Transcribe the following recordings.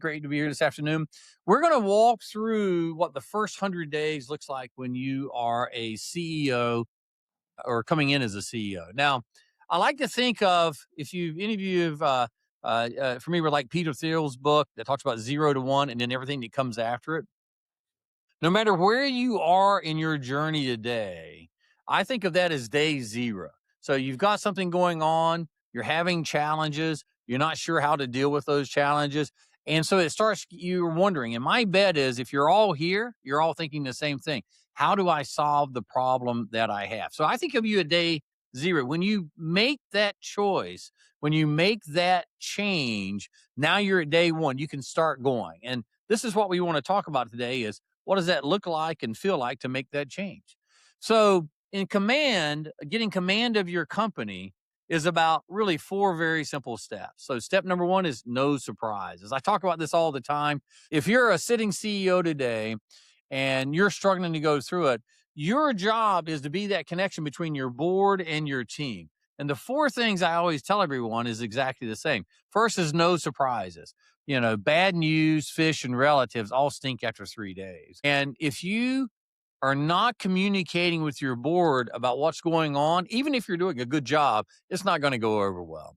Great to be here this afternoon. We're going to walk through what the first 100 days looks like when you are a CEO or coming in as a CEO. Now, I like to think of if you any of you have familiar with like Peter Thiel's book that talks about 0 to 1 and then everything that comes after it. No matter where you are in your journey today, I think of that as day zero. So you've got something going on, you're having challenges, you're not sure how to deal with those challenges. And so it starts you're wondering. And my bet is if you're all here, you're all thinking the same thing. How do I solve the problem that I have? So I think of you at day zero. When you make that choice, when you make that change, now you're at day one. You can start going. And this is what we want to talk about today is what does that look like and feel like to make that change? So, in command, getting command of your company is about really four very simple steps. So, step number one is no surprises. I talk about this all the time. If you're a sitting CEO today and you're struggling to go through it, your job is to be that connection between your board and your team. And the four things I always tell everyone is exactly the same. First is no surprises. Bad news, fish, and relatives all stink after 3 days. And if you are not communicating with your board about what's going on, even if you're doing a good job, it's not going to go over well.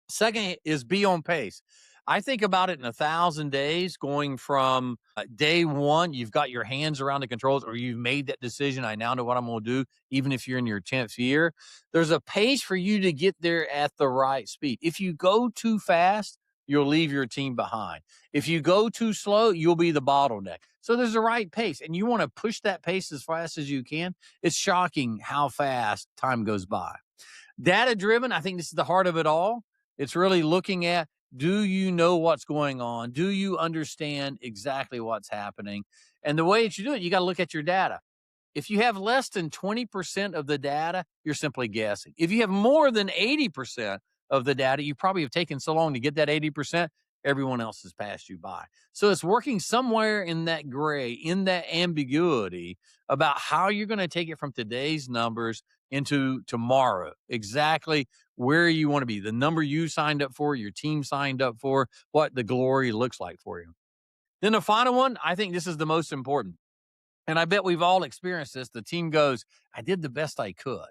Second is be on pace. I think about it in 1,000 days, going from day one, you've got your hands around the controls, or you've made that decision. I now know what I'm going to do, even if you're in your 10th year. There's a pace for you to get there at the right speed. If you go too fast, you'll leave your team behind. If you go too slow, you'll be the bottleneck. So there's a right pace, and you want to push that pace as fast as you can. It's shocking how fast time goes by. Data driven, I think this is the heart of it all. It's really looking at, do you know what's going on? Do you understand exactly what's happening? And the way that you do it, you got to look at your data. If you have less than 20% of the data, you're simply guessing. If you have more than 80% of the data, you probably have taken so long to get that 80%, everyone else has passed you by. So it's working somewhere in that gray, in that ambiguity about how you're going to take it from today's numbers into tomorrow, exactly where you want to be, the number you signed up for, your team signed up for, what the glory looks like for you. Then the final one, I think this is the most important. And I bet we've all experienced this. The team goes, I did the best I could.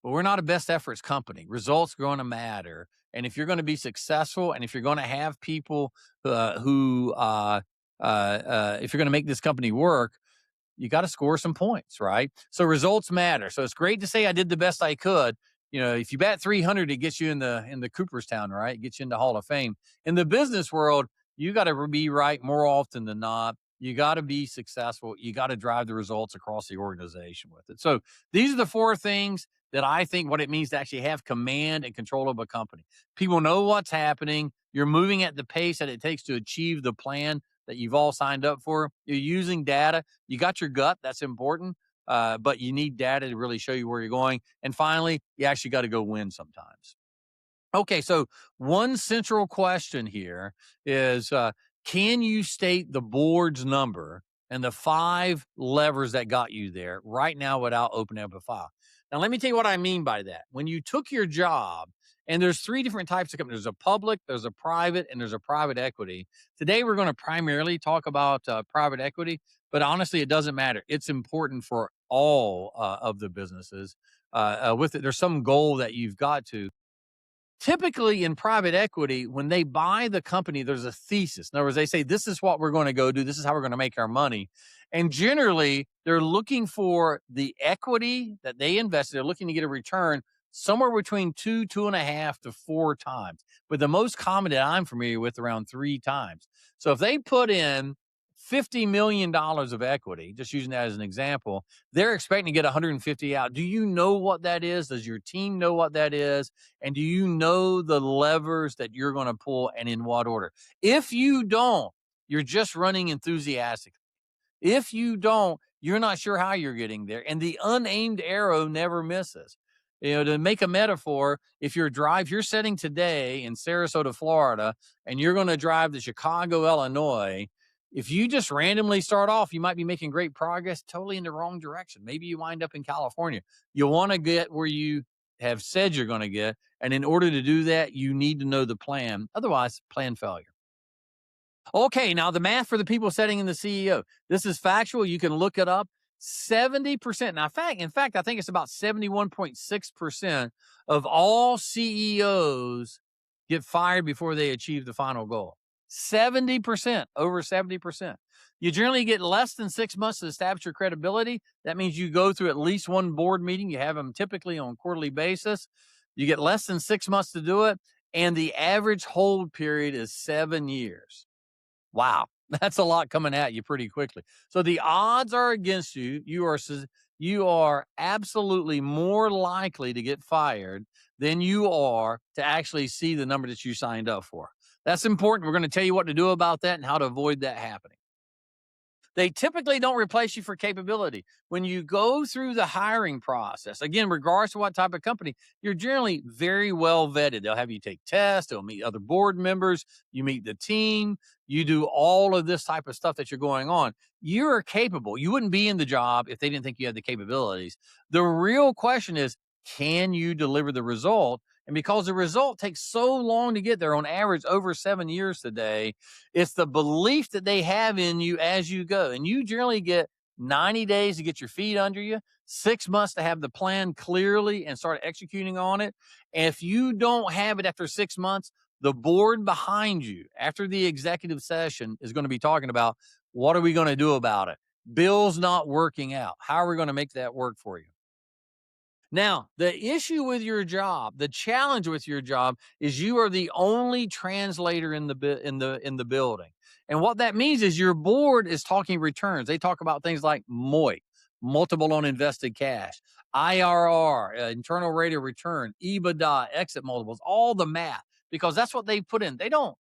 But we're not a best efforts company. Results are going to matter. And if you're going to be successful and if you're going to have people if you're going to make this company work, you got to score some points, right? So results matter. So it's great to say I did the best I could. If you bat 300, it gets you in the Cooperstown, right? It gets you in the Hall of Fame. In the business world, you got to be right more often than not. You got to be successful. You got to drive the results across the organization with it. So these are the four things that I think what it means to actually have command and control of a company. People know what's happening. You're moving at the pace that it takes to achieve the plan that you've all signed up for. You're using data. You got your gut. That's important. But you need data to really show you where you're going. And finally, you actually got to go win sometimes. Okay, so one central question here is can you state the board's number and the 5 levers that got you there right now without opening up a file? Now, let me tell you what I mean by that. When you took your job, and there's 3 different types of companies. There's a public, there's a private, and there's a private equity. Today, we're going to primarily talk about private equity, but honestly, it doesn't matter. It's important for all of the businesses. With it, there's some goal that you've got to. Typically in private equity, when they buy the company, there's a thesis. In other words, they say, this is what we're going to go do. This is how we're going to make our money. And generally, they're looking for the equity that they invested. They're looking to get a return somewhere between 2.5 to 4 times. But the most common that I'm familiar with, around 3 times. So if they put in $50 million of equity, just using that as an example, they're expecting to get 150 out. Do you know what that is? Does your team know what that is? And do you know the levers that you're going to pull and in what order? If you don't, you're just running enthusiastically. If you don't, you're not sure how you're getting there. And the unaimed arrow never misses. To make a metaphor, if you're setting today in Sarasota, Florida, and you're going to drive to Chicago, Illinois, if you just randomly start off, you might be making great progress totally in the wrong direction. Maybe you wind up in California. You want to get where you have said you're going to get. And in order to do that, you need to know the plan. Otherwise, plan failure. Okay, now the math for the people setting in the CEO. This is factual. You can look it up. 70%. Now, in fact, I think it's about 71.6% of all CEOs get fired before they achieve the final goal. 70%, over 70%. You generally get less than 6 months to establish your credibility. That means you go through at least one board meeting. You have them typically on a quarterly basis. You get less than 6 months to do it. And the average hold period is 7 years. Wow, that's a lot coming at you pretty quickly. So the odds are against you. You are absolutely more likely to get fired than you are to actually see the number that you signed up for. That's important. We're going to tell you what to do about that and how to avoid that happening. They typically don't replace you for capability. When you go through the hiring process, again, regardless of what type of company, you're generally very well vetted. They'll have you take tests, they'll meet other board members, you meet the team, you do all of this type of stuff that you're going on. You're capable. You wouldn't be in the job if they didn't think you had the capabilities. The real question is, can you deliver the result? And because the result takes so long to get there, on average over 7 years today, it's the belief that they have in you as you go. And you generally get 90 days to get your feet under you, 6 months to have the plan clearly and start executing on it. And if you don't have it after 6 months, the board behind you after the executive session is going to be talking about, what are we going to do about it? Bill's not working out. How are we going to make that work for you? Now, the issue with your job, the challenge with your job is you are the only translator in the building. And what that means is your board is talking returns. They talk about things like MOIC, multiple on invested cash, IRR, internal rate of return, EBITDA, exit multiples, all the math, because that's what they put in. They don't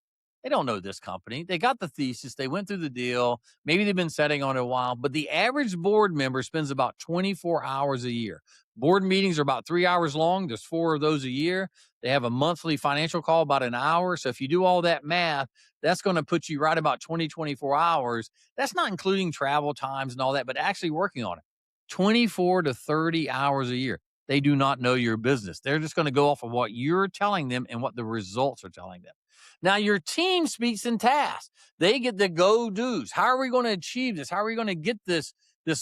know this company. They got the thesis, they went through the deal, maybe they've been setting on it a while, but the average board member spends about 24 hours a year. Board meetings are about 3 hours long. There's 4 of those a year. They have a monthly financial call about an hour. So if you do all that math, that's going to put you right about 24 hours. That's not including travel times and all that, but actually working on it. 24 to 30 hours a year. They do not know your business. They're just going to go off of what you're telling them and what the results are telling them. Now, your team speaks in tasks. They get the go-dos. How are we going to achieve this? How are we going to get this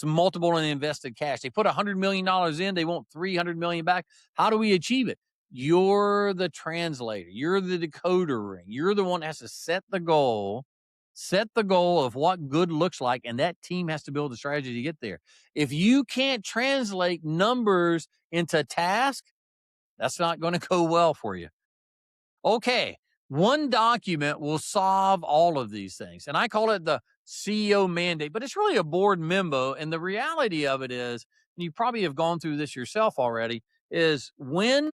multiple in invested cash? They put $100 million in, they want $300 million back. How do we achieve it? You're the translator. You're the decoder ring. You're the one that has to set the goal of what good looks like, and that team has to build a strategy to get there. If you can't translate numbers into task, that's not going to go well for you. Okay, one document will solve all of these things. And I call it the CEO mandate, but it's really a board memo. And the reality of it is, and you probably have gone through this yourself already, is when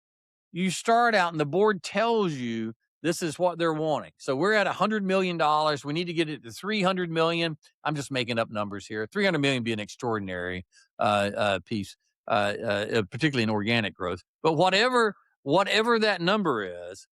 you start out and the board tells you this is what they're wanting. So we're at $100 million. We need to get it to 300 million. I'm just making up numbers here. 300 million be an extraordinary piece, particularly in organic growth. But whatever that number is,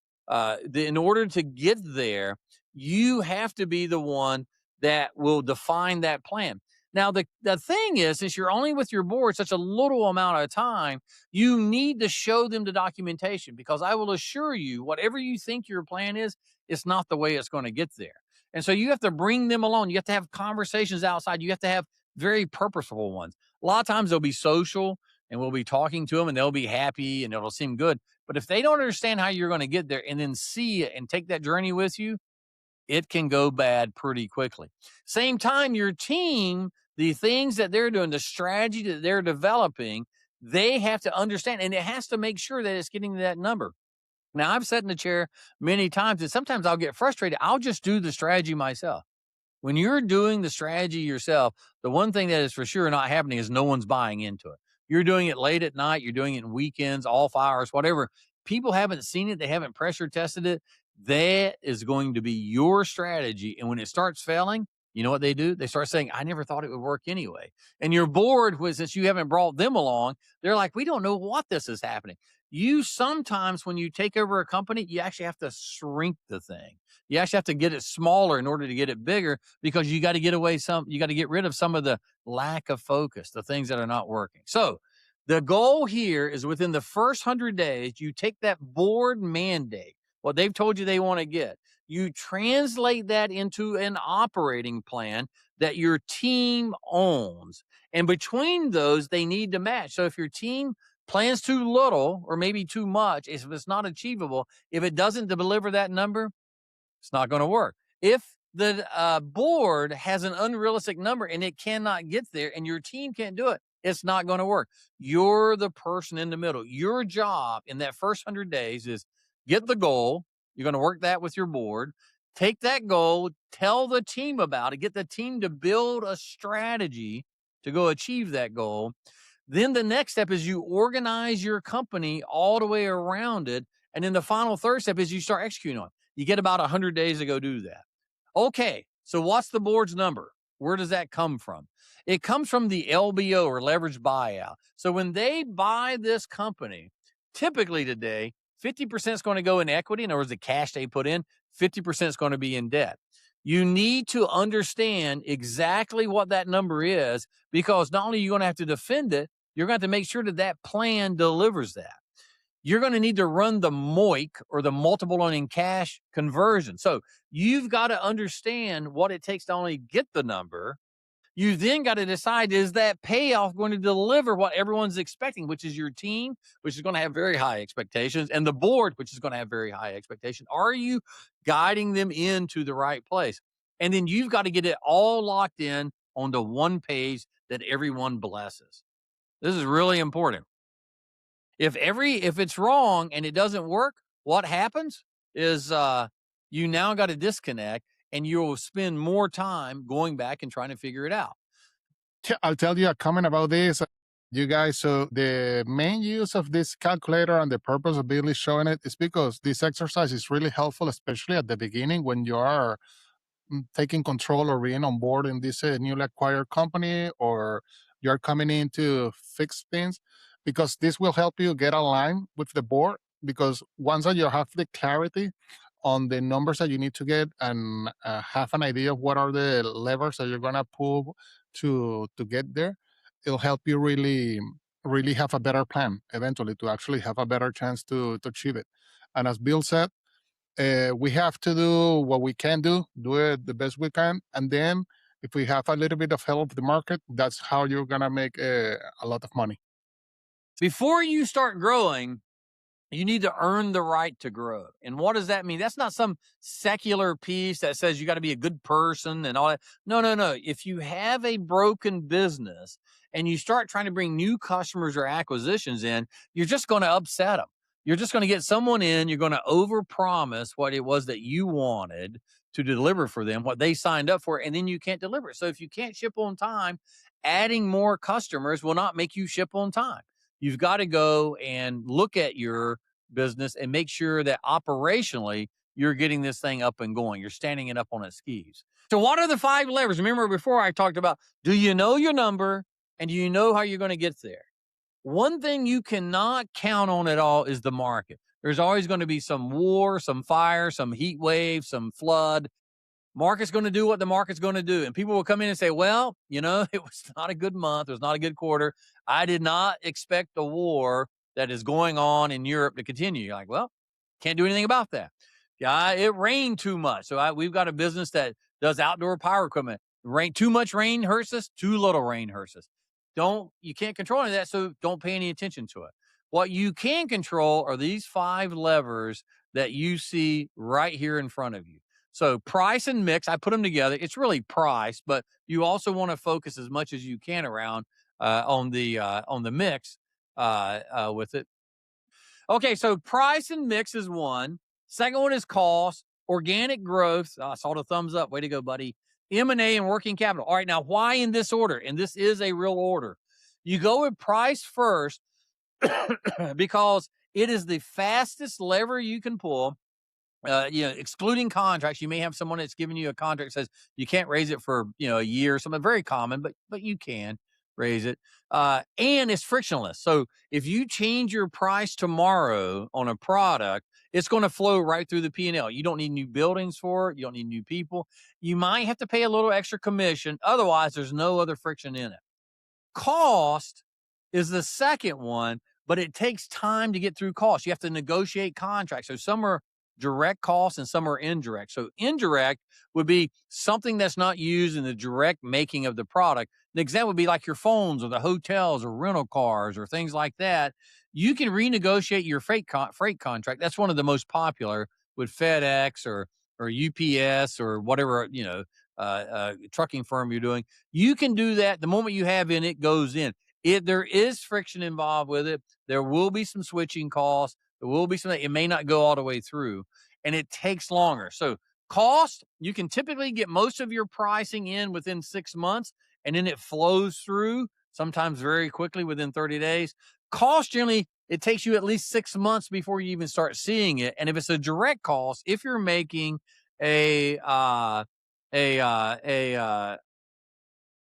in order to get there, you have to be the one that will define that plan. Now, the thing is, since you're only with your board such a little amount of time, you need to show them the documentation, because I will assure you, whatever you think your plan is, it's not the way it's going to get there. And so you have to bring them along. You have to have conversations outside. You have to have very purposeful ones. A lot of times they'll be social and we'll be talking to them and they'll be happy and it'll seem good. But if they don't understand how you're going to get there and then see it and take that journey with you, it can go bad pretty quickly. Same time, your team, the things that they're doing, the strategy that they're developing, they have to understand, and it has to make sure that it's getting to that number. Now, I've sat in the chair many times, and sometimes I'll get frustrated. I'll just do the strategy myself. When you're doing the strategy yourself, the one thing that is for sure not happening is no one's buying into it. You're doing it late at night. You're doing it in weekends, off hours, whatever. People haven't seen it. They haven't pressure tested it. That is going to be your strategy. And when it starts failing, you know what they do? They start saying, I never thought it would work anyway. And your board, since you haven't brought them along, they're like, we don't know what this is happening. You sometimes, when you take over a company, you actually have to shrink the thing. You actually have to get it smaller in order to get it bigger, because you got to you got to get rid of some of the lack of focus, the things that are not working. So the goal here is within the first 100 days, you take that board mandate, what they've told you they want to get. you translate that into an operating plan that your team owns. And between those, they need to match. So if your team plans too little or maybe too much, if it's not achievable, if it doesn't deliver that number, it's not going to work. If the board has an unrealistic number and it cannot get there and your team can't do it, it's not going to work. You're the person in the middle. Your job in that first 100 days is get the goal. You're going to work that with your board. Take that goal, tell the team about it, get the team to build a strategy to go achieve that goal. Then the next step is you organize your company all the way around it. And then the final third step is you start executing on it. You get about 100 days to go do that. Okay, so what's the board's number? Where does that come from? It comes from the LBO or leveraged buyout. So when they buy this company, typically today, 50% is going to go in equity. In other words, the cash they put in, 50% is going to be in debt. You need to understand exactly what that number is, because not only are you going to have to defend it, you're going to have to make sure that that plan delivers that. You're going to need to run the MOIC, or the multiple on cash conversion. So you've got to understand what it takes to only get the number. You then got to decide, is that payoff going to deliver what everyone's expecting, which is your team, which is going to have very high expectations, and the board, which is going to have very high expectations. Are you guiding them into the right place? And then you've got to get it all locked in on the one page that everyone blesses. This is really important. If it's wrong and it doesn't work, what happens is you now got to disconnect, and you'll spend more time going back and trying to figure it out. I'll tell you a comment about this, you guys. So the main use of this calculator and the purpose of Billy showing it is because this exercise is really helpful, especially at the beginning when you are taking control or being on board in this newly acquired company, or you're coming in to fix things, because this will help you get aligned with the board. Because once that you have the clarity on the numbers that you need to get, and have an idea of what are the levers that you're going to pull to get there, it'll help you really have a better plan eventually, to actually have a better chance to achieve it. And as Bill said, we have to do what we can do it the best we can. And then if we have a little bit of help of the market, that's how you're going to make a lot of money. Before you start growing, you need to earn the right to grow. And what does that mean? That's not some secular piece that says you got to be a good person and all that. No. If you have a broken business and you start trying to bring new customers or acquisitions in, you're just going to upset them. You're just going to get someone in, you're going to overpromise what it was that you wanted to deliver for them, what they signed up for, and then you can't deliver. So if you can't ship on time, adding more customers will not make you ship on time. You've got to go and look at your business and make sure that operationally you're getting this thing up and going. You're standing it up on its skis. So what are the 5 levers? Remember before I talked about, do you know your number and do you know how you're going to get there? One thing you cannot count on at all is the market. There's always going to be some war, some fire, some heat wave, some flood. Market's going to do what the market's going to do. And people will come in and say, well, it was not a good month. It was not a good quarter. I did not expect the war that is going on in Europe to continue. You're like, well, can't do anything about that. Yeah, it rained too much. So we've got a business that does outdoor power equipment. Too much rain hurts us. Too little rain hurts us. You can't control any of that. So don't pay any attention to it. What you can control are these 5 levers that you see right here in front of you. So price and mix, I put them together. It's really price, but you also want to focus as much as you can around on the mix with it. Okay, so price and mix is one. Second one is cost, organic growth. I saw the thumbs up. Way to go, buddy. M&A and working capital. All right, now why in this order? And this is a real order. You go with price first because it is the fastest lever you can pull. Excluding contracts, you may have someone that's giving you a contract that says you can't raise it for, a year or something. Very common, but you can raise it. And it's frictionless. So if you change your price tomorrow on a product, it's going to flow right through the P&L. You don't need new buildings for it. You don't need new people. You might have to pay a little extra commission. Otherwise, there's no other friction in it. Cost is the second one, but it takes time to get through cost. You have to negotiate contracts. So some are direct costs and some are indirect. So indirect would be something that's not used in the direct making of the product. The example would be like your phones or the hotels or rental cars or things like that. You can renegotiate your freight contract. That's one of the most popular with FedEx or UPS or whatever, trucking firm you're doing. You can do that the moment you have in, it goes in. There is friction involved with it. There will be some switching costs. There will be something, it may not go all the way through, and it takes longer. So cost, you can typically get most of your pricing in within 6 months, and then it flows through sometimes very quickly within 30 days. Cost, generally, it takes you at least 6 months before you even start seeing it. And if it's a direct cost, if you're making a a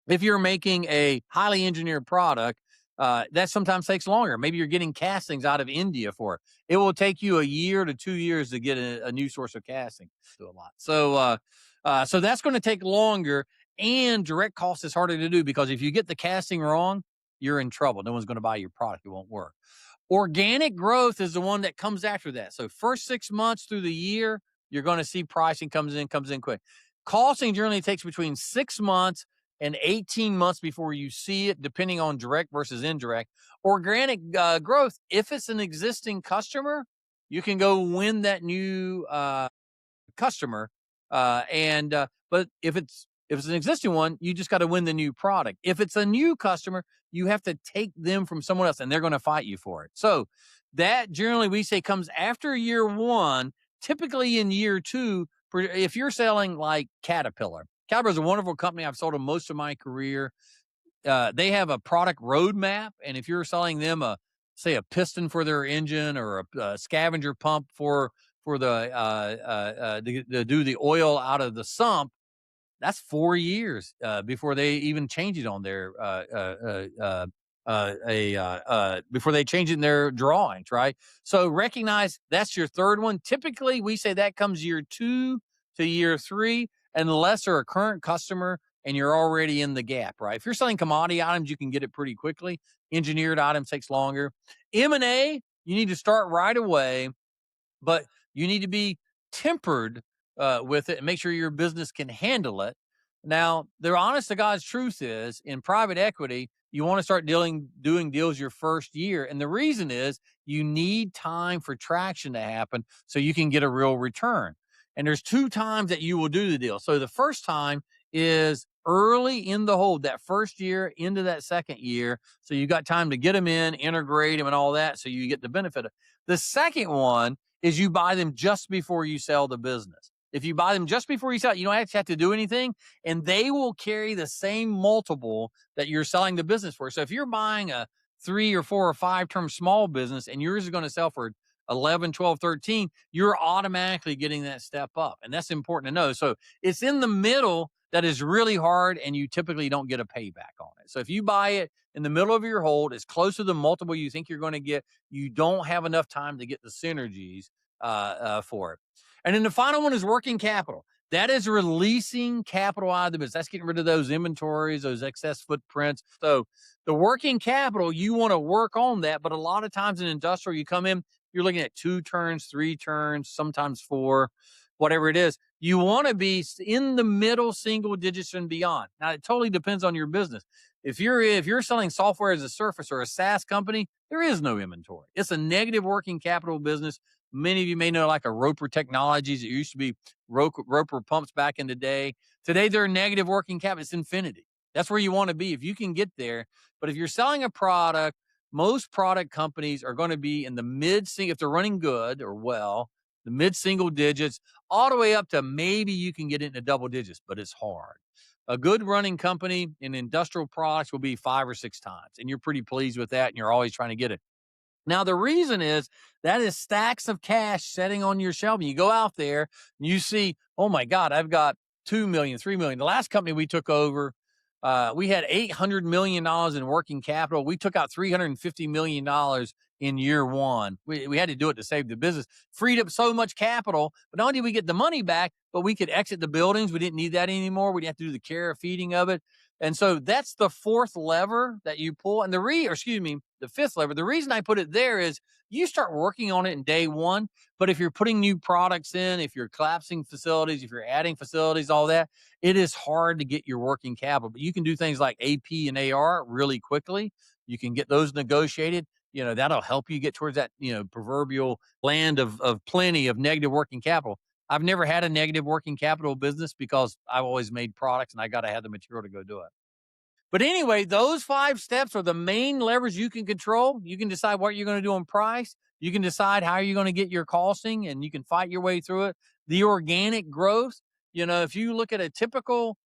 if you're making a highly engineered product, that sometimes takes longer. Maybe you're getting castings out of India for it. It will take you a year to 2 years to get a new source of casting. Do a lot. So that's going to take longer. And direct cost is harder to do because if you get the casting wrong, you're in trouble. No one's going to buy your product. It won't work. Organic growth is the one that comes after that. So first 6 months through the year, you're going to see pricing comes in quick. Costing generally takes between 6 months and 18 months before you see it, depending on direct versus indirect. Organic growth, if it's an existing customer, you can go win that new customer. But if it's an existing one, you just got to win the new product. If it's a new customer, you have to take them from someone else, and they're going to fight you for it. So that generally we say comes after year one. Typically in year two, if you're selling like Caterpillar is a wonderful company. I've sold them most of my career. They have a product roadmap, and if you're selling them say a piston for their engine or a scavenger pump for to do the oil out of the sump, that's 4 years before they even change it on their before they change it in their drawings, right? So recognize that's your third one. Typically, we say that comes year 2 to year 3, unless they're a current customer and you're already in the gap, right? If you're selling commodity items, you can get it pretty quickly. Engineered items takes longer. M&A, you need to start right away, but you need to be tempered with it and make sure your business can handle it. Now, the honest to God's truth is in private equity, you want to start doing deals your first year. And the reason is you need time for traction to happen so you can get a real return. And there's 2 times that you will do the deal. So the first time is early in the hold, that first year into that second year. So you got time to get them in, integrate them and all that. So you get the benefit of the second one is you buy them just before you sell the business. If you buy them just before you sell, you don't actually have to do anything, and they will carry the same multiple that you're selling the business for. So if you're buying a 3 or 4 or 5 term small business and yours is going to sell for 11, 12, 13, you're automatically getting that step up. And that's important to know. So it's in the middle that is really hard, and you typically don't get a payback on it. So if you buy it in the middle of your hold, it's close to the multiple you think you're going to get, you don't have enough time to get the synergies for it. And then the final one is working capital. That is releasing capital out of the business. That's getting rid of those inventories, those excess footprints. So the working capital, you want to work on that. But a lot of times in industrial, you come in, you're looking at 2 turns, 3 turns, sometimes 4, whatever it is. You want to be in the middle single digits and beyond. Now, it totally depends on your business. If you're selling software as a service or a SaaS company, there is no inventory. It's a negative working capital business. Many of you may know like a Roper Technologies. It used to be Roper pumps back in the day. Today, they're negative working capital. It's infinity. That's where you want to be if you can get there. But if you're selling a product, most product companies are going to be in the if they're running good or well, the mid single digits, all the way up to maybe you can get into double digits, but it's hard. A good running company in industrial products will be 5 or 6 times, and you're pretty pleased with that, and you're always trying to get it. Now, the reason is that is stacks of cash sitting on your shelf. And you go out there and you see, oh my God, I've got 2 million, 3 million. The last company we took over, we had $800 million in working capital. We took out $350 million in year one. We had to do it to save the business. Freed up so much capital, but not only did we get the money back, but we could exit the buildings. We didn't need that anymore. We didn't have to do the care of feeding of it. And so that's the fourth lever that you pull. And the fifth lever. The reason I put it there is you start working on it in day one. But if you're putting new products in, if you're collapsing facilities, if you're adding facilities, all that, it is hard to get your working capital. But you can do things like AP and AR really quickly. You can get those negotiated. That'll help you get towards that, proverbial land of plenty of negative working capital. I've never had a negative working capital business because I've always made products and I got to have the material to go do it. But anyway, those 5 steps are the main levers you can control. You can decide what you're going to do on price. You can decide how you're going to get your costing, and you can fight your way through it. The organic growth, if you look at a typical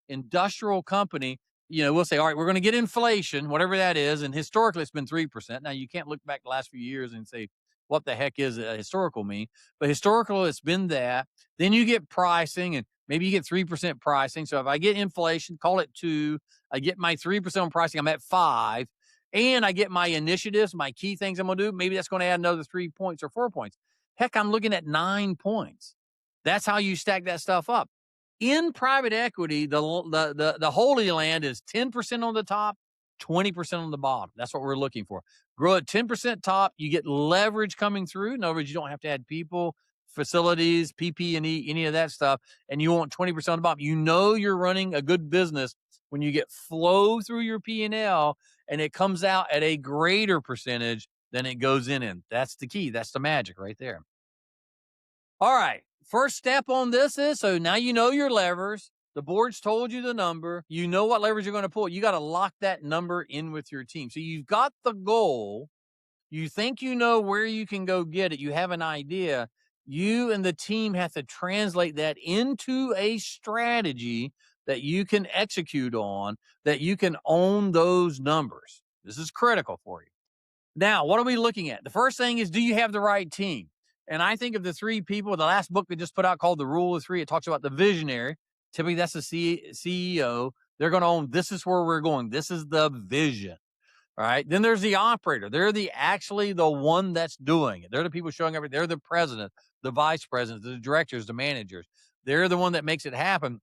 industrial company, we'll say, all right, we're going to get inflation, whatever that is. And historically, it's been 3%. Now, you can't look back the last few years and say, what the heck is a historical mean? But historical, it's been that. Then you get pricing, and maybe you get 3% pricing. So if I get inflation, call it 2, I get my 3% on pricing, I'm at 5. And I get my initiatives, my key things I'm going to do. Maybe that's going to add another 3 points or 4 points. Heck, I'm looking at 9 points. That's how you stack that stuff up. In private equity, the holy land is 10% on the top, 20% on the bottom. That's what we're looking for. Grow at 10% top, you get leverage coming through. In other words, you don't have to add people, facilities, PP&E, any of that stuff, and you want 20% on the bottom. You're running a good business when you get flow through your P&L and it comes out at a greater percentage than it goes in. That's the key. That's the magic right there. All right. First step on this is, so now you know your levers. The board's told you the number. You know what levers you're going to pull. You got to lock that number in with your team. So you've got the goal. You think you know where you can go get it. You have an idea. You and the team have to translate that into a strategy that you can execute on, that you can own those numbers. This is critical for you. Now, what are we looking at? The first thing is, do you have the right team? And I think of the 3 people, the last book they just put out called The Rule of 3, it talks about the visionary. Typically, that's the CEO. They're going to own, this is where we're going. This is the vision. All right. Then there's the operator. They're actually the one that's doing it. They're the people showing everything. They're the president, the vice president, the directors, the managers. They're the one that makes it happen.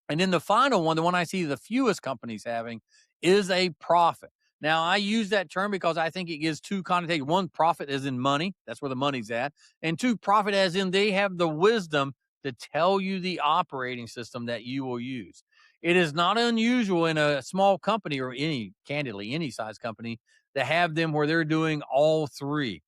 And then the final one, the one I see the fewest companies having, is a profit. Now, I use that term because I think it gives 2 connotations. 1, profit as in money. That's where the money's at. And 2, profit as in they have the wisdom to tell you the operating system that you will use. It is not unusual in a small company or candidly, any size company to have them where they're doing all 3.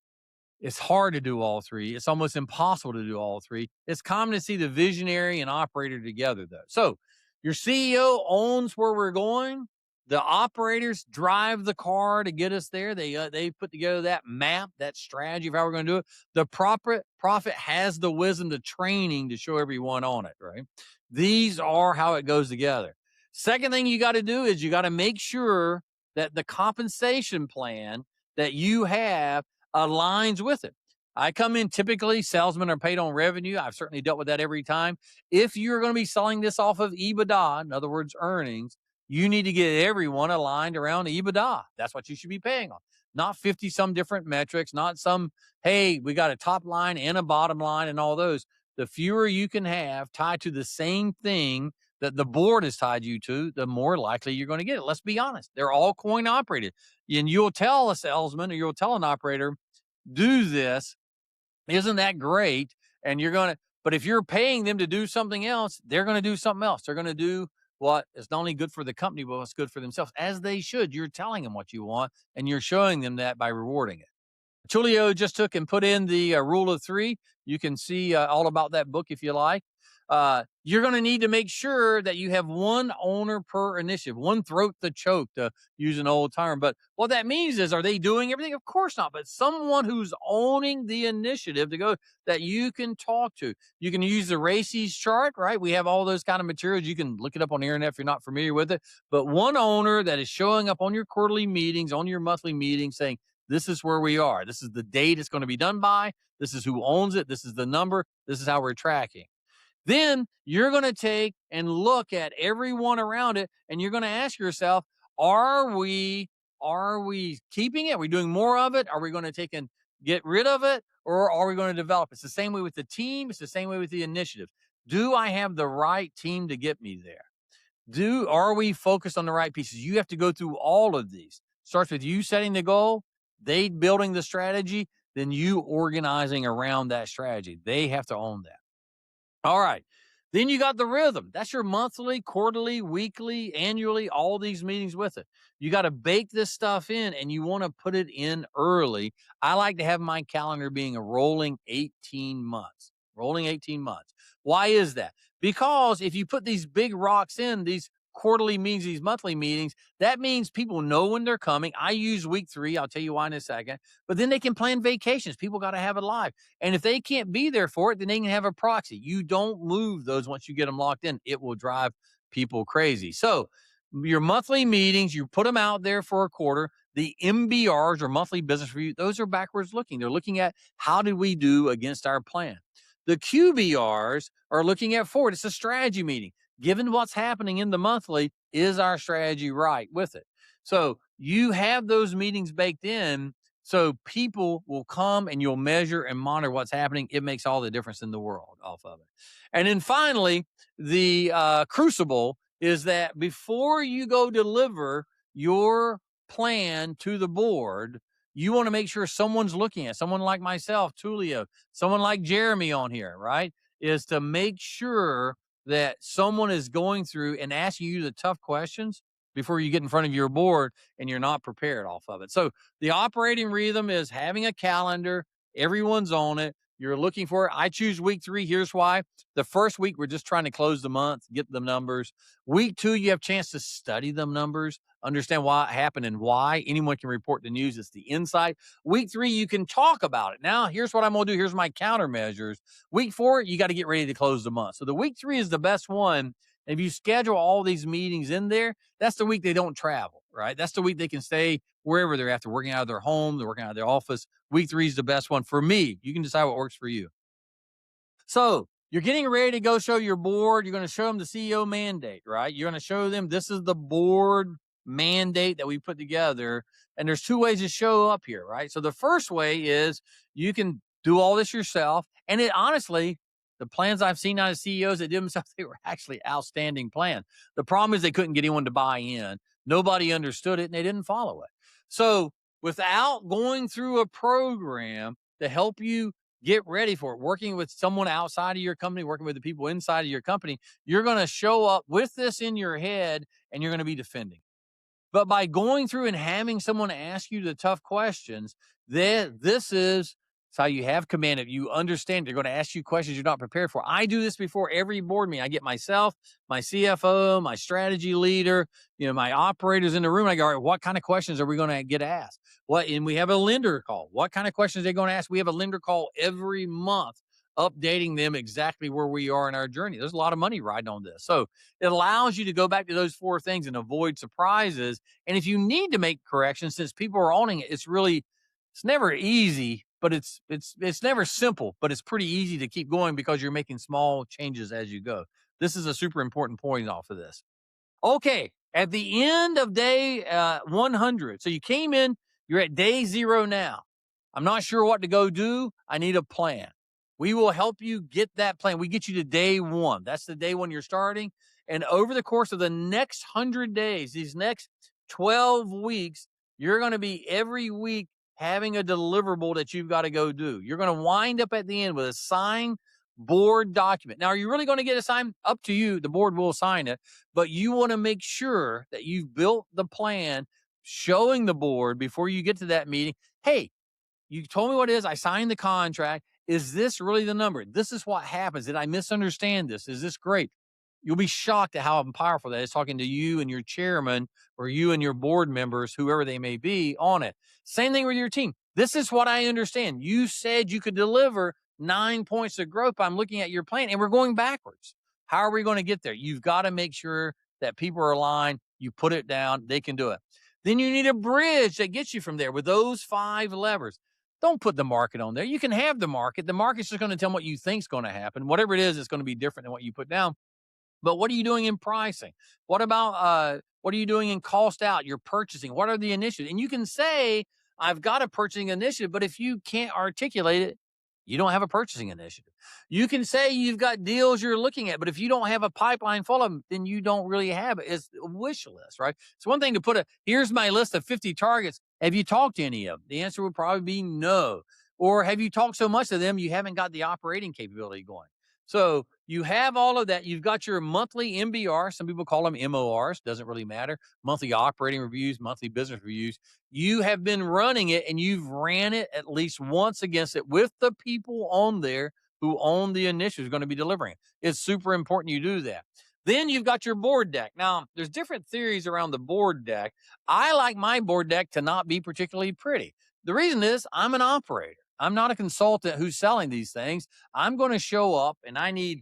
It's hard to do all 3. It's almost impossible to do all 3. It's common to see the visionary and operator together, though. So your CEO owns where we're going. The operators drive the car to get us there. They put together that map, that strategy of how we're going to do it. The profit has the wisdom, the training to show everyone on it, right? These are how it goes together. Second thing you got to do is you got to make sure that the compensation plan that you have aligns with it. I come in, typically salesmen are paid on revenue. I've certainly dealt with that every time. If you're going to be selling this off of EBITDA, in other words, earnings, you need to get everyone aligned around EBITDA. That's what you should be paying on. Not 50 some different metrics, not some, hey, we got a top line and a bottom line and all those. The fewer you can have tied to the same thing that the board has tied you to, the more likely you're going to get it. Let's be honest. They're all coin operated. And you'll tell a salesman or you'll tell an operator, do this. Isn't that great? And but if you're paying them to do something else, they're going to do something else. They're going to do what is not only good for the company, but what's good for themselves, as they should. You're telling them what you want, and you're showing them that by rewarding it. Tulio just took and put in the rule of 3. You can see all about that book if you like. You're going to need to make sure that you have one owner per initiative, one throat to choke, to use an old term. But what that means is, are they doing everything? Of course not. But someone who's owning the initiative to go that you can talk to. You can use the RACES chart, right? We have all those kind of materials. You can look it up on the internet if you're not familiar with it. But one owner that is showing up on your quarterly meetings, on your monthly meetings, saying, this is where we are. This is the date it's going to be done by. This is who owns it. This is the number. This is how we're tracking. Then you're going to take and look at everyone around it, and you're going to ask yourself, are we keeping it? Are we doing more of it? Are we going to take and get rid of it? Or are we going to develop? It's the same way with the team. It's the same way with the initiatives. Do I have the right team to get me there? Are we focused on the right pieces? You have to go through all of these. Starts with you setting the goal, they building the strategy, then you organizing around that strategy. They have to own that. All right. Then you got the rhythm. That's your monthly, quarterly, weekly, annually, all these meetings with it. You got to bake this stuff in and you want to put it in early. I like to have my calendar being a rolling 18 months. Rolling 18 months. Why is that? Because if you put these big rocks in, these quarterly meetings, these monthly meetings, that means people know when they're coming. I use week 3. I'll tell you why in a second. But then they can plan vacations. People got to have it live. And if they can't be there for it, then they can have a proxy. You don't move those once you get them locked in. It will drive people crazy. So your monthly meetings, you put them out there for a quarter. The MBRs or monthly business review, those are backwards looking. They're looking at how did we do against our plan. The QBRs are looking at forward. It's a strategy meeting. Given what's happening in the monthly, is our strategy right with it? So you have those meetings baked in so people will come and you'll measure and monitor what's happening. It makes all the difference in the world off of it. And then finally, the crucible is that before you go deliver your plan to the board, you want to make sure someone's looking at someone like myself, Tulio, someone like Jeremy on here, right? Is to make sure that someone is going through and asking you the tough questions before you get in front of your board and you're not prepared off of it. So the operating rhythm is having a calendar. Everyone's on it. You're looking for it. I choose week 3. Here's why. The first week, we're just trying to close the month, get the numbers. Week 2, you have a chance to study them numbers, understand why it happened and why. Anyone can report the news. It's the insight. Week 3, you can talk about it. Now, here's what I'm going to do. Here's my countermeasures. Week 4, you got to get ready to close the month. So the week 3 is the best one. And if you schedule all these meetings in there, that's the week they don't travel, right? That's the week they can stay wherever they're after working out of their home, they're working out of their office. Week 3 is the best one for me. You can decide what works for you. So you're getting ready to go show your board. You're going to show them the CEO mandate, right? You're going to show them this is the board mandate that we put together. And there's 2 ways to show up here, right? So the first way is you can do all this yourself. And it honestly, the plans I've seen out of CEOs that did themselves, they were actually outstanding plans. The problem is they couldn't get anyone to buy in. Nobody understood it and they didn't follow it. So without going through a program to help you get ready for it, working with someone outside of your company, working with the people inside of your company, you're going to show up with this in your head and you're going to be defending. But by going through and having someone ask you the tough questions, this is how you have command of. You understand they're going to ask you questions you're not prepared for. I do this before every board meeting. I get myself, my CFO, my strategy leader, my operators in the room. I go, all right, what kind of questions are we going to get asked? And we have a lender call. What kind of questions are they going to ask? We have a lender call every month, updating them exactly where we are in our journey. There's a lot of money riding on this. So it allows you to go back to those 4 things and avoid surprises. And if you need to make corrections, since people are owning it, it's never easy, but it's never simple, but it's pretty easy to keep going because you're making small changes as you go. This is a super important point off of this. Okay, at the end of day 100, so you came in, you're at day 0 now. I'm not sure what to go do. I need a plan. We will help you get that plan. We get you to day 1. That's the day when you're starting. And over the course of the next 100 days, these next 12 weeks, you're going to be every week having a deliverable that you've got to go do. You're going to wind up at the end with a signed board document. Now, are you really going to get assigned? Up to you. The board will assign it, but you want to make sure that you've built the plan, showing the board before you get to that meeting. Hey, you told me what it is. I signed the contract. Is this really the number? This is what happens. Did I misunderstand this? Is this great? You'll be shocked at how powerful that is, talking to you and your chairman or you and your board members, whoever they may be, on it. Same thing with your team. This is what I understand. You said you could deliver 9 points of growth. I'm looking at your plan and we're going backwards. How are we going to get there? You've got to make sure that people are aligned. You put it down. They can do it. Then you need a bridge that gets you from there with those 5 levers. Don't put the market on there. You can have the market. The market's just going to tell them what you think is going to happen. Whatever it is, it's going to be different than what you put down. But what are you doing in pricing? What about what are you doing in cost out? You're purchasing. What are the initiatives? And you can say, I've got a purchasing initiative, but if you can't articulate it, You don't have a purchasing initiative. You can say you've got deals you're looking at, but if you don't have a pipeline full of them, then you don't really have it. It's a wish list, right? It's one thing to put here's my list of 50 targets. Have you talked to any of them? The answer would probably be no. Or have you talked so much to them, you haven't got the operating capability going? So you have all of that. You've got your monthly MBR. Some people call them MORs. Doesn't really matter. Monthly operating reviews, monthly business reviews. You have been running it and you've ran it at least once against it with the people on there who own the initiative is going to be delivering it. It's super important you do that. Then you've got your board deck. Now, there's different theories around the board deck. I like my board deck to not be particularly pretty. The reason is I'm an operator. I'm not a consultant who's selling these things. I'm going to show up and I need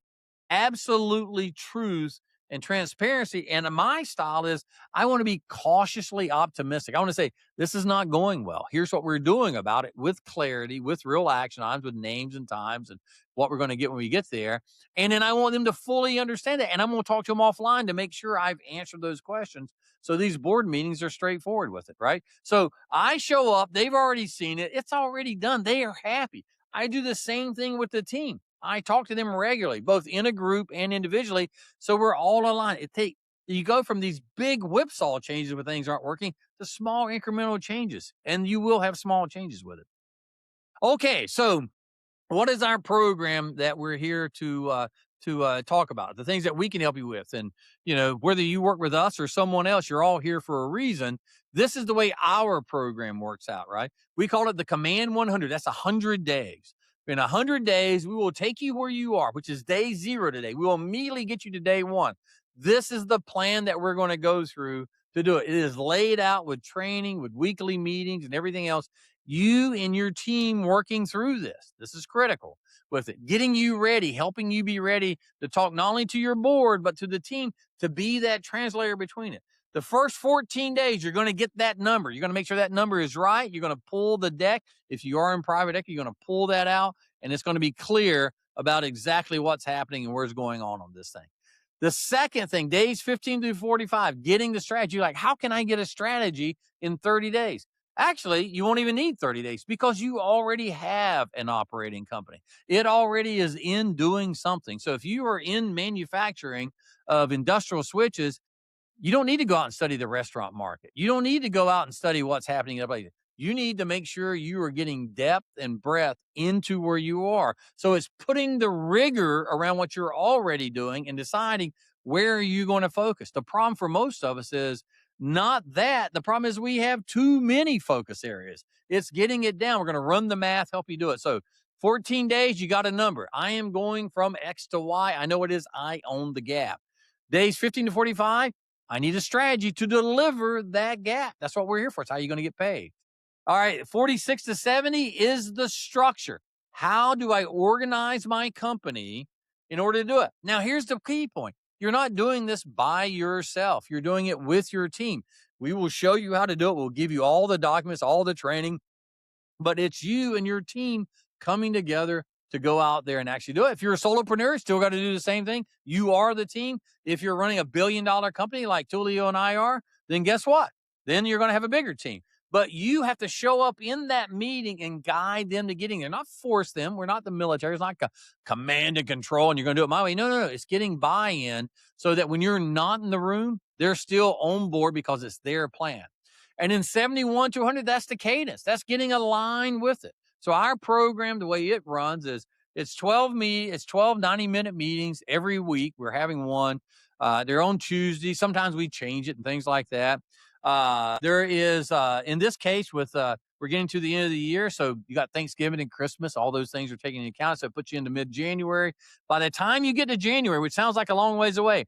absolutely truth and transparency. And my style is I want to be cautiously optimistic. I want to say, this is not going well. Here's what we're doing about it with clarity, with real action items, with names and times and what we're going to get when we get there. And then I want them to fully understand it. And I'm going to talk to them offline to make sure I've answered those questions. So these board meetings are straightforward with it, right? So I show up, they've already seen it. It's already done. They are happy. I do the same thing with the team. I talk to them regularly, both in a group and individually. So we're all aligned. You go from these big whipsaw changes when things aren't working to small incremental changes, and you will have small changes with it. Okay, so what is our program that we're here to talk about? The things that we can help you with, and whether you work with us or someone else, you're all here for a reason. This is the way our program works out, right? We call it the Command 100. That's 100 days. In 100 days, we will take you where you are, which is day 0 today. We will immediately get you to day 1. This is the plan that we're going to go through to do it. It is laid out with training, with weekly meetings and everything else. You and your team working through this. This is critical with it. Getting you ready, helping you be ready to talk not only to your board, but to the team to be that translator between it. The first 14 days, you're going to get that number. You're going to make sure that number is right. You're going to pull the deck. If you are in private equity, you're going to pull that out, and it's going to be clear about exactly what's happening and where's going on this thing. The second thing, days 15 through 45, getting the strategy. Like, how can I get a strategy in 30 days? Actually, you won't even need 30 days because you already have an operating company. It already is in doing something. So if you are in manufacturing of industrial switches, you don't need to go out and study the restaurant market. You don't need to go out and study what's happening in a place. You need to make sure you are getting depth and breadth into where you are. So it's putting the rigor around what you're already doing and deciding where are you going to focus. The problem for most of us is not that. The problem is we have too many focus areas. It's getting it down. We're going to run the math, help you do it. So 14 days, you got a number. I am going from X to Y. I know it is. I own the gap. Days 15 to 45, I need a strategy to deliver that gap. That's what we're here for. It's how you're going to get paid. All right, 46 to 70 is the structure. How do I organize my company in order to do it? Now, here's the key point. You're not doing this by yourself. You're doing it with your team. We will show you how to do it. We'll give you all the documents, all the training, but it's you and your team coming together to go out there and actually do it. If you're a solopreneur, still got to do the same thing. You are the team. If you're running a $1 billion company like Tulio and I are, then guess what? Then you're going to have a bigger team. But you have to show up in that meeting and guide them to getting there, not force them. We're not the military. It's not command and control and you're going to do it my way. No. It's getting buy-in so that when you're not in the room, they're still on board because it's their plan. And in 71 to 100, that's the cadence. That's getting aligned with it. So our program, the way it runs is it's 12 90-minute meetings every week. We're having one. They're on Tuesday. Sometimes we change it and things like that. There is, in this case, we're getting to the end of the year. So you got Thanksgiving and Christmas. All those things are taken into account. So it puts you into mid-January. By the time you get to January, which sounds like a long ways away,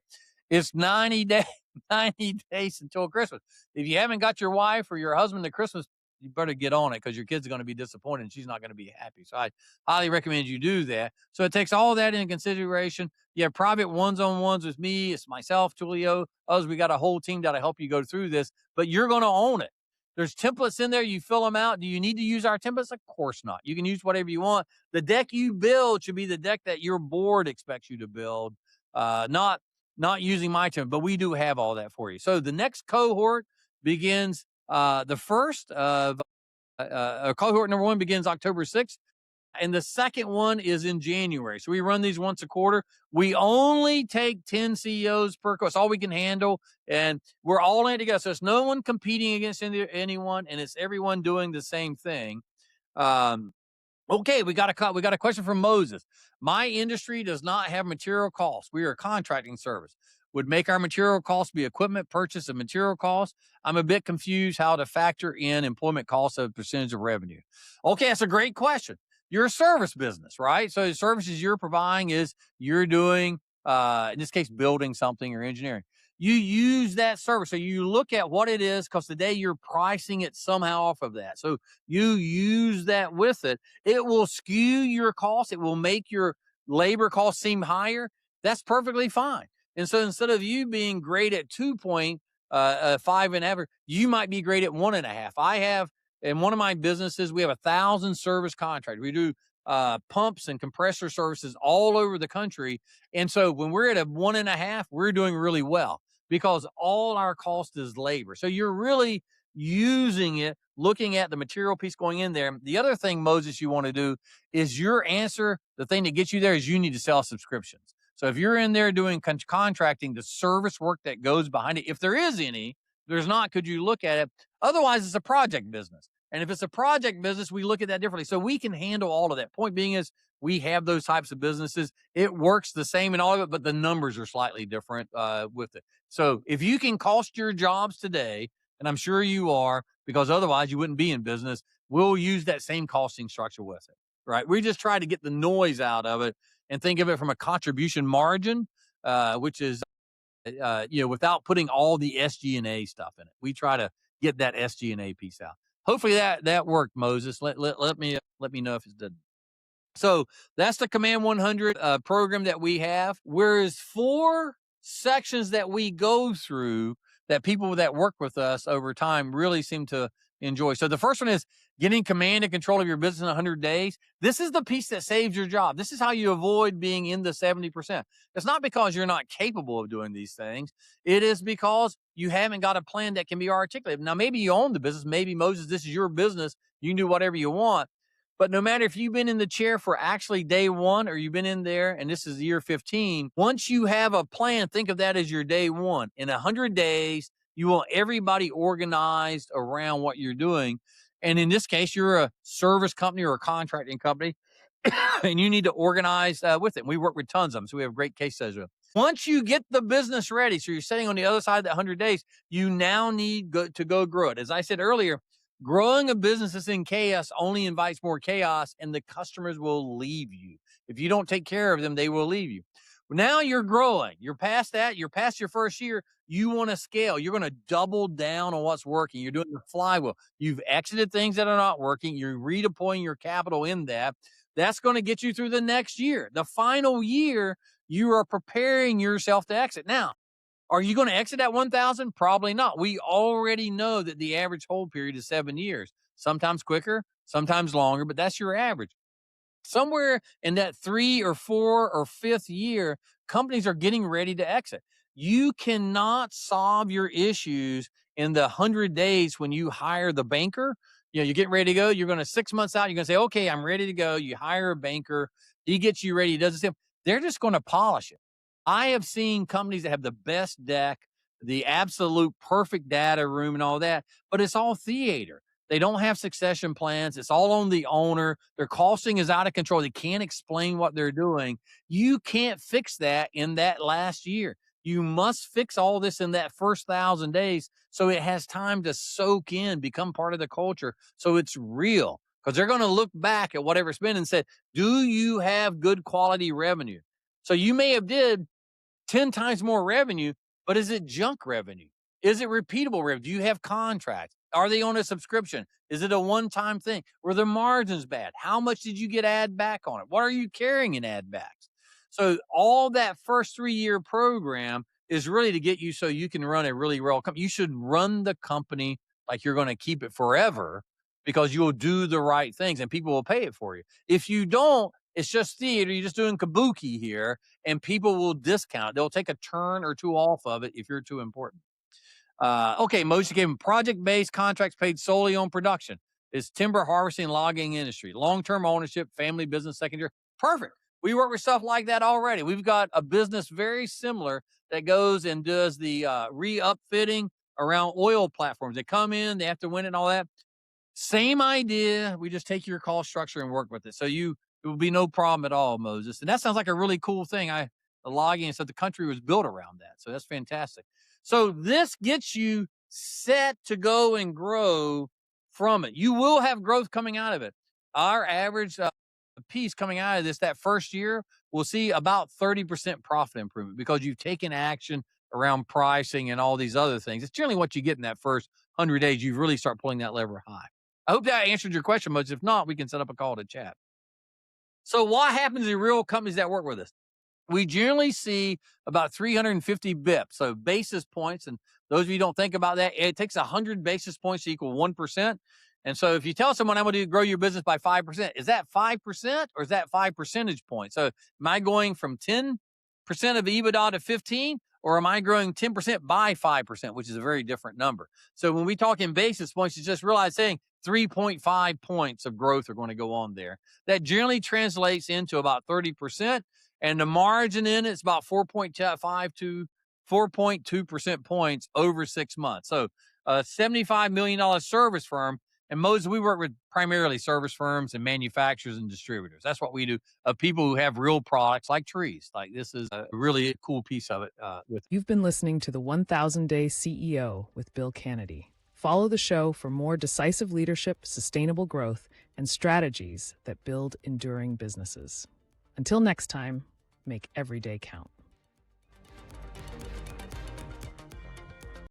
it's 90 days until Christmas. If you haven't got your wife or your husband to Christmas, you better get on it because your kids are going to be disappointed and she's not going to be happy. So I highly recommend you do that. So it takes all that into consideration. You have private ones-on-ones with me. It's myself, Tulio, us. We got a whole team that'll help you go through this, but you're going to own it. There's templates in there. You fill them out. Do you need to use our templates? Of course not. You can use whatever you want. The deck you build should be the deck that your board expects you to build, not using my template, but we do have all that for you. So the next cohort begins the first of cohort number 1 begins October 6th. And the second one is in January. So we run these once a quarter. We only take 10 CEOs per course, all we can handle. And we're all in it together. So it's no one competing against anyone, and it's everyone doing the same thing. Um, Okay, we got a question from Moses. My industry does not have material costs. We are a contracting service. Would make our material costs be equipment purchase and material costs? I'm a bit confused how to factor in employment costs as a percentage of revenue. Okay, that's a great question. You're a service business, right? So the services you're providing is you're doing, in this case, building something or engineering. You use that service. So you look at what it is because today you're pricing it somehow off of that. So you use that with it. It will skew your costs. It will make your labor costs seem higher. That's perfectly fine. And so instead of you being great at 2.5 and ever, you might be great at 1.5. I have in one of my businesses, we have 1,000 service contractors. We do pumps and compressor services all over the country. And so when we're at a 1.5, we're doing really well because all our cost is labor. So you're really using it, looking at the material piece going in there. The other thing, Moses, you want to do is your answer. The thing that gets you there is you need to sell subscriptions. So if you're in there doing contracting, the service work that goes behind it, if there is any, there's not, could you look at it? Otherwise, it's a project business. And if it's a project business, we look at that differently. So we can handle all of that. Point being is we have those types of businesses. It works the same in all of it, but the numbers are slightly different with it. So if you can cost your jobs today, and I'm sure you are, because otherwise you wouldn't be in business, we'll use that same costing structure with it, right? We just try to get the noise out of it and think of it from a contribution margin, which is, without putting all the SG&A stuff in it. We try to get that SG&A piece out. Hopefully that worked, Moses. Let me know if it didn't. So that's the Command 100 program that we have. Whereas 4 sections that we go through that people that work with us over time really seem to enjoy. So the first one is getting command and control of your business in 100 days. This is the piece that saves your job. This is how you avoid being in the 70%. It's not because you're not capable of doing these things. It is because you haven't got a plan that can be articulated. Now, maybe you own the business. Maybe, Moses, this is your business. You can do whatever you want. But no matter if you've been in the chair for actually day 1 or you've been in there and this is year 15, once you have a plan, think of that as your day 1. In 100 days, you want everybody organized around what you're doing. And in this case, you're a service company or a contracting company, and you need to organize with it. We work with tons of them, so we have great case studies. Once you get the business ready, so you're sitting on the other side of that 100 days, you now need to go grow it. As I said earlier, growing a business that's in chaos only invites more chaos, and the customers will leave you. If you don't take care of them, they will leave you. Now you're growing. You're past that. You're past your first year. You want to scale. You're going to double down on what's working. You're doing the flywheel. You've exited things that are not working. You're redeploying your capital in that. That's going to get you through the next year. The final year, you are preparing yourself to exit. Now, are you going to exit at 1,000? Probably not. We already know that the average hold period is 7 years, sometimes quicker, sometimes longer, but that's your average. Somewhere in that 3 or 4 or 5th year, companies are getting ready to exit. You cannot solve your issues in the 100 days when you hire the banker. You get ready to go. You're going to 6 months out. You're going to say, okay, I'm ready to go. You hire a banker. He gets you ready. He does the same. They're just going to polish it. I have seen companies that have the best deck, the absolute perfect data room and all that, but it's all theater. They don't have succession plans. It's all on the owner. Their costing is out of control. They can't explain what they're doing. You can't fix that in that last year. You must fix all this in that first 1,000 days so it has time to soak in, become part of the culture, so it's real. Because they're going to look back at whatever it's been and say, do you have good quality revenue? So you may have did 10 times more revenue, but is it junk revenue? Is it repeatable revenue? Do you have contracts? Are they on a subscription? Is it a one-time thing? Were the margins bad? How much did you get add back on it? What are you carrying in add backs? So all that first 3-year program is really to get you so you can run a really well company. You should run the company like you're going to keep it forever because you'll do the right things and people will pay it for you. If you don't, it's just theater. You're just doing kabuki here and people will discount. They'll take a turn or two off of it if you're too important. Okay, Moshe gave him project-based contracts paid solely on production. It's timber harvesting, logging industry, long-term ownership, family business, secondary. Perfect. We work with stuff like that already. We've got a business very similar that goes and does the re-upfitting around oil platforms. They come in, they have to win it and all that. Same idea. We just take your cost structure and work with it. So it will be no problem at all, Moses. And that sounds like a really cool thing. The logging and stuff, the country was built around that. So that's fantastic. So this gets you set to go and grow from it. You will have growth coming out of it. Our average piece coming out of this, that first year, we'll see about 30% profit improvement because you've taken action around pricing and all these other things. It's generally what you get in that first 100 days. You really start pulling that lever high. I hope that answered your question, but if not, we can set up a call to chat. So what happens in real companies that work with us? We generally see about 350 bips, so basis points. And those of you who don't think about that, it takes 100 basis points to equal 1%. And so if you tell someone I'm going to grow your business by 5%, is that 5% or is that 5 percentage points? So am I going from 10% of EBITDA to 15, or am I growing 10% by 5%, which is a very different number? So when we talk in basis points, you just realize saying 3.5 points of growth are going to go on there. That generally translates into about 30%. And the margin in it's about 4.5 to 4.2% points over 6 months. So a $75 million service firm. And Moses, we work with primarily service firms and manufacturers and distributors. That's what we do. People who have real products like trees. Like this is a really cool piece of it. You've been listening to the 1000 Day CEO with Bill Canady. Follow the show for more decisive leadership, sustainable growth, and strategies that build enduring businesses. Until next time, make every day count.